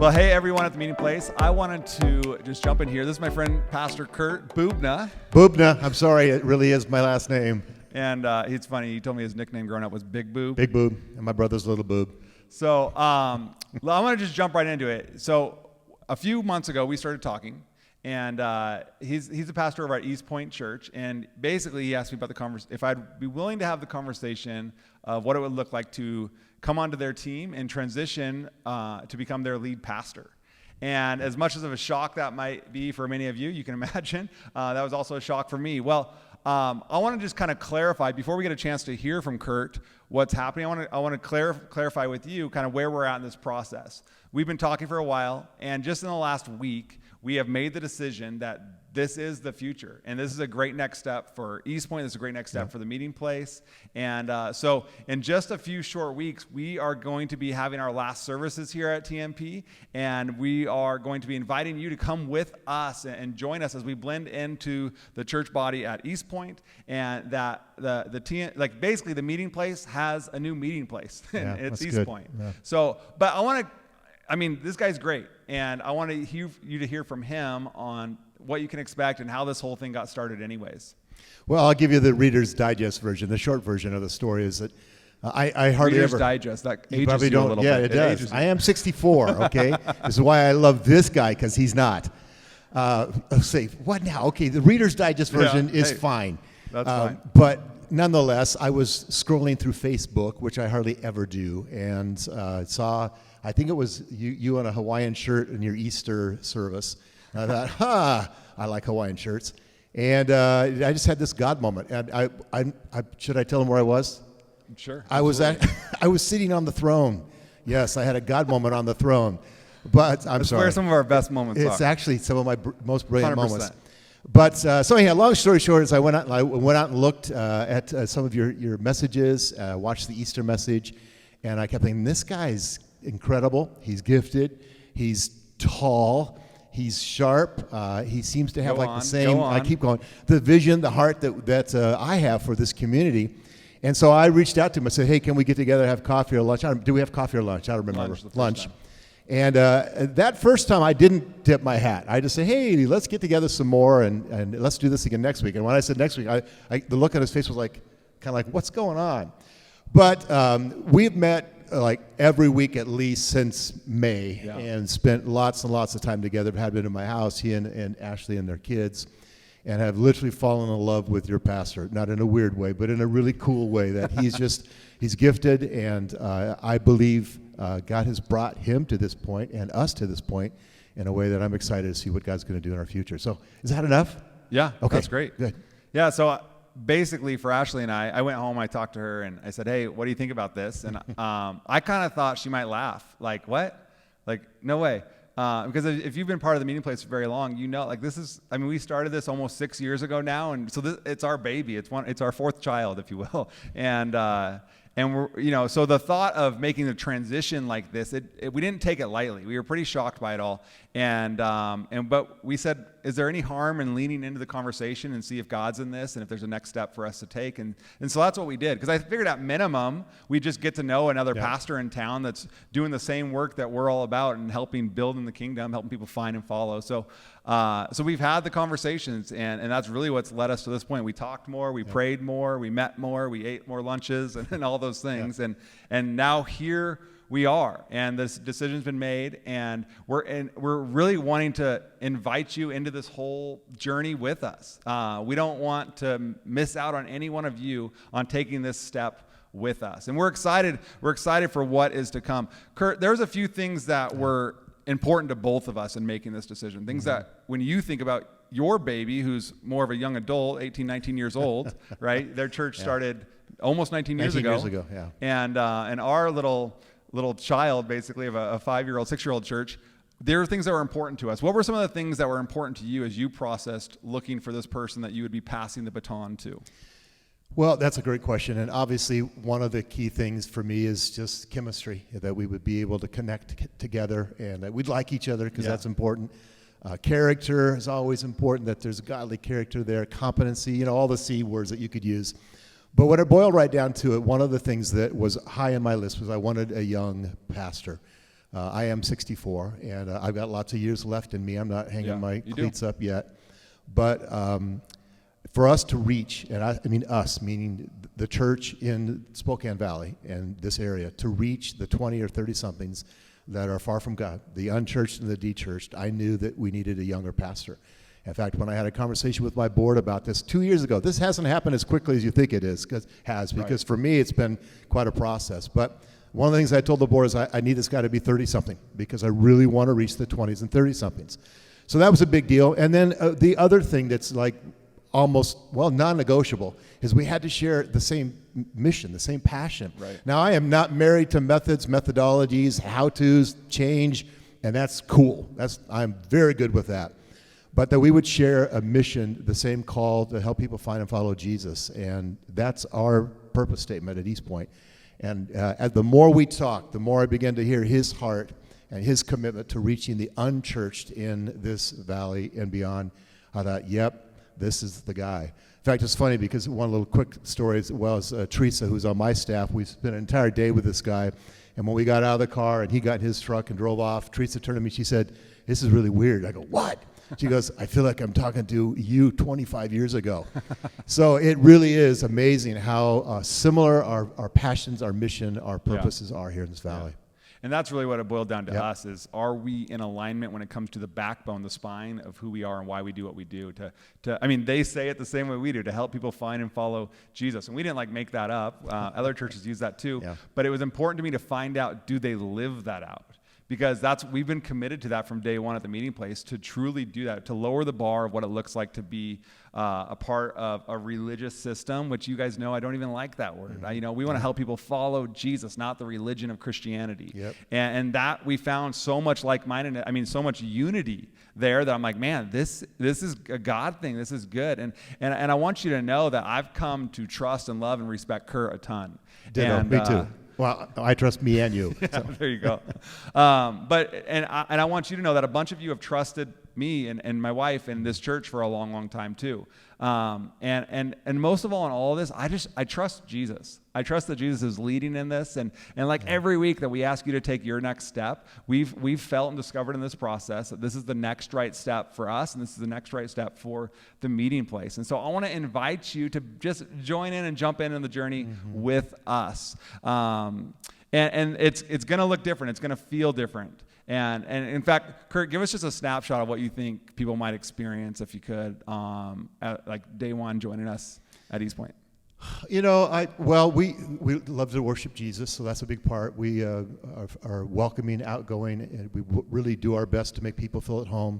Well, hey, everyone at the meeting place. I wanted to just jump in here. This is my friend, Pastor Kurt Bubna. Bubna. I'm sorry. It really is my last name. And it's funny. He told me his nickname growing up was Big Boob. Big Boob. And my brother's Little Boob. So I want to just jump right into it. So a few months ago, we started talking. And he's a pastor over at Eastpoint Church. And basically, he asked me about if I'd be willing to have the conversation of what it would look like to come onto their team and transition to become their lead pastor. And as much as of a shock that might be for many of you, you can imagine, that was also a shock for me. Well, I want to just kind of clarify, before we get a chance to hear from Kurt what's happening, I want to clarify with you kind of where we're at in this process. We've been talking for a while, and just in the last week, we have made the decision that this is the future, and this is a great next step for Eastpoint. This is a great next step for the meeting place. And so in just a few short weeks, we are going to be having our last services here at TMP, and we are going to be inviting you to come with us and join us as we blend into the church body at Eastpoint, and that basically the meeting place has a new meeting place. Yeah, it's that's Eastpoint. Yeah. So, but this guy's great, and I want you to hear from him on what you can expect and how this whole thing got started anyways. Well, I'll give you the Reader's Digest version. The short version of the story is that I hardly Reader's ever... Digest, that you ages probably you don't, a little yeah, bit. it does. I am 64, okay? This is why I love this guy, because he's not. Let's see, what now? Okay, the Reader's Digest version is fine. That's fine. But nonetheless, I was scrolling through Facebook, which I hardly ever do, and saw, I think it was you on a Hawaiian shirt in your Easter service. And I thought, I like Hawaiian shirts. And I just had this God moment. And I should I tell him where I was? Sure. I was sitting on the throne. Yes, I had a God moment on the throne. But I'm That's sorry. where some of our best moments are. It's actually some of my most brilliant 100%. moments. But so anyhow, long story short is I went out and looked at some of your messages, watched the Easter message, and I kept thinking, this guy's incredible. He's gifted. He's tall. He's sharp. He seems to have the same. I keep going. The vision, the heart that I have for this community. And so I reached out to him. I said, "Hey, can we get together, have coffee or lunch? Do we have coffee or lunch? I don't remember. Lunch. And that first time, I didn't tip my hat. I just said, "Hey, let's get together some more and let's do this again next week." And when I said next week, the look on his face was kind of like, "What's going on?" But we've met every week at least since May, and spent lots and lots of time together. Had been in my house, he and Ashley and their kids, and have literally fallen in love with your pastor. Not in a weird way, but in a really cool way. That he's gifted, and I believe God has brought him to this point and us to this point in a way that I'm excited to see what God's going to do in our future. So, is that enough? Yeah. Okay. That's great. Good. Yeah. So. Basically, for Ashley and I went home, I talked to her, and I said, "Hey, what do you think about this?" And I kind of thought she might laugh. Like, what? Like, no way. Because if you've been part of the meeting place for very long, you know, this is, we started this almost 6 years ago now, and so it's our baby. It's our fourth child, if you will. And we're, so the thought of making the transition like this, we didn't take it lightly. We were pretty shocked by it all. But we said, is there any harm in leaning into the conversation and see if God's in this and if there's a next step for us to take? And so that's what we did. Because I figured at minimum, we just get to know another pastor in town that's doing the same work that we're all about and helping build in the kingdom, helping people find and follow. So we've had the conversations, and that's really what's led us to this point. We talked more, we prayed more, we met more, we ate more lunches and all those things. Yeah. And now here we are, and this decision's been made, and we're really wanting to invite you into this whole journey with us. We don't want to miss out on any one of you on taking this step with us, and we're excited. We're excited for what is to come. Kurt, there's a few things that were important to both of us in making this decision. Things that when you think about your baby, who's more of a young adult, 18, 19 years old, right? Their church started almost 19 years ago. 19 years ago, yeah. And our little child, basically, of a 5-year-old, 6-year-old church, there are things that were important to us. What were some of the things that were important to you as you processed looking for this person that you would be passing the baton to? Well, that's a great question. And obviously, one of the key things for me is just chemistry, that we would be able to connect together and that we'd like each other, because that's important. Character is always important, that there's godly character there, competency, all the C words that you could use. But when it boiled right down to it, one of the things that was high on my list was I wanted a young pastor. I am 64, and I've got lots of years left in me. I'm not hanging my cleats up yet. But for us to reach, and I mean us, meaning the church in Spokane Valley and this area, to reach the 20 or 30-somethings that are far from God, the unchurched and the dechurched, I knew that we needed a younger pastor. In fact, when I had a conversation with my board about this 2 years ago, this hasn't happened as quickly as you think it is, because for me it's been quite a process. But one of the things I told the board is I need this guy to be 30-something because I really want to reach the 20s and 30-somethings. So that was a big deal. And then the other thing that's like almost, non-negotiable is we had to share the same mission, the same passion. Right. Now, I am not married to methods, methodologies, how-tos, change, and that's cool. I'm very good with that. But that we would share a mission, the same call to help people find and follow Jesus. And that's our purpose statement at Eastpoint. And as the more we talked, the more I began to hear his heart and his commitment to reaching the unchurched in this valley and beyond. I thought, yep, this is the guy. In fact, it's funny because one little quick story as well as Teresa, who's on my staff, we spent an entire day with this guy. And when we got out of the car and he got in his truck and drove off, Teresa turned to me, she said, "This is really weird." I go, "What?" She goes, "I feel like I'm talking to you 25 years ago." So it really is amazing how similar our passions, our mission, our purposes are here in this valley. Yeah. And that's really what it boiled down to us is, are we in alignment when it comes to the backbone, the spine of who we are and why we do what we do? I mean, they say it the same way we do, to help people find and follow Jesus. And we didn't make that up. Other churches use that too. Yeah. But it was important to me to find out, do they live that out? Because we've been committed to that from day one at the meeting place, to truly do that, to lower the bar of what it looks like to be a part of a religious system, which you guys know I don't even like that word. Mm-hmm. We want to help people follow Jesus, not the religion of Christianity. Yep. And that we found so much like-mindedness, so much unity there that I'm like, man, this is a God thing. This is good. And I want you to know that I've come to trust and love and respect Kurt a ton. Ditto, me too. Well, I trust me and you. Yeah, there you go. I want you to know that a bunch of you have trusted me and my wife and this church for a long, long time too. And most of all in all of this, I trust Jesus. I trust that Jesus is leading in this. And every week that we ask you to take your next step, we've felt and discovered in this process that this is the next right step for us, and this is the next right step for the meeting place. And so I want to invite you to just join in and jump in the journey with us. And it's going to look different. It's going to feel different. And in fact, Kurt, give us just a snapshot of what you think people might experience if you could, at day one joining us at Eastpoint. We love to worship Jesus, so that's a big part. We are welcoming, outgoing, and we really do our best to make people feel at home.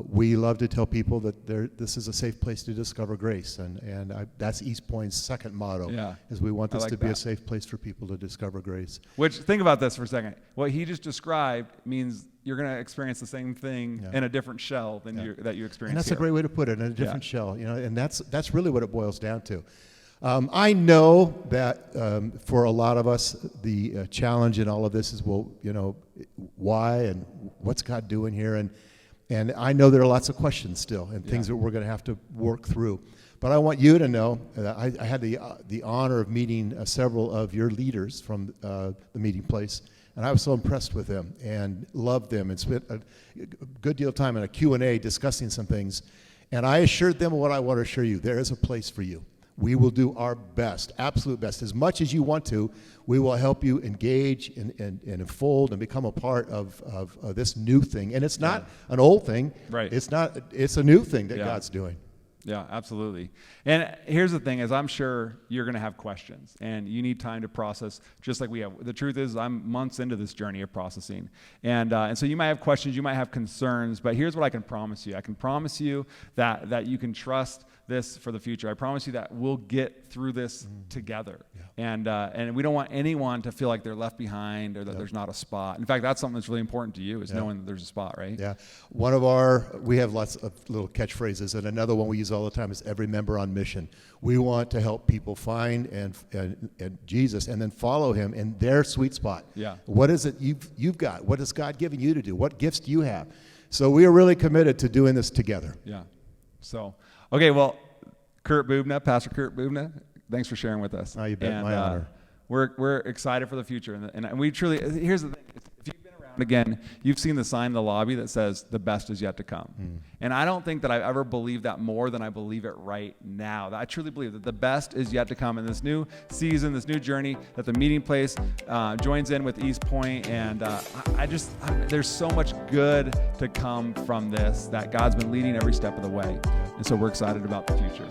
We love to tell people that this is a safe place to discover grace, and that's Eastpoint's second motto, is we want this to be a safe place for people to discover grace. Which, think about this for a second. What he just described means you're going to experience the same thing in a different shell than that you experience. And that's here. a great way to put it, in a different shell. And that's really what it boils down to. I know that for a lot of us, the challenge in all of this is, why and what's God doing here? And I know there are lots of questions still and things that we're going to have to work through. But I want you to know that I had the honor of meeting several of your leaders from the meeting place, and I was so impressed with them and loved them and spent a good deal of time in a Q&A discussing some things. And I assured them what I want to assure you: there is a place for you. We will do our best, absolute best. As much as you want to, we will help you engage and unfold and become a part of this new thing. And it's not an old thing. Right. It's a new thing that God's doing. Yeah, absolutely. And here's the thing is, I'm sure you're going to have questions and you need time to process, just like we have. The truth is, I'm months into this journey of processing. And so you might have questions, you might have concerns, but here's what I can promise you. I can promise you that you can trust this for the future. I promise you that we'll get through this together. Yeah. And we don't want anyone to feel like they're left behind or that there's not a spot. In fact, that's something that's really important to you, is knowing that there's a spot, right? Yeah. We have lots of little catchphrases, and another one we use all the time is every member on mission. We want to help people find and Jesus and then follow him in their sweet spot. Yeah. What is it you've got? What has God given you to do? What gifts do you have? So we are really committed to doing this together. Yeah. So, okay, well, Pastor Kurt Bubna, thanks for sharing with us. Oh, you bet. My honor. We're excited for the future, and we truly, here's the thing: if you've been again, you've seen the sign in the lobby that says the best is yet to come. And I don't think that I've ever believed that more than I believe it right now. I truly believe that the best is yet to come in this new season, this new journey, that the meeting place joins in with Eastpoint. And there's so much good to come from this, that God's been leading every step of the way. And so we're excited about the future.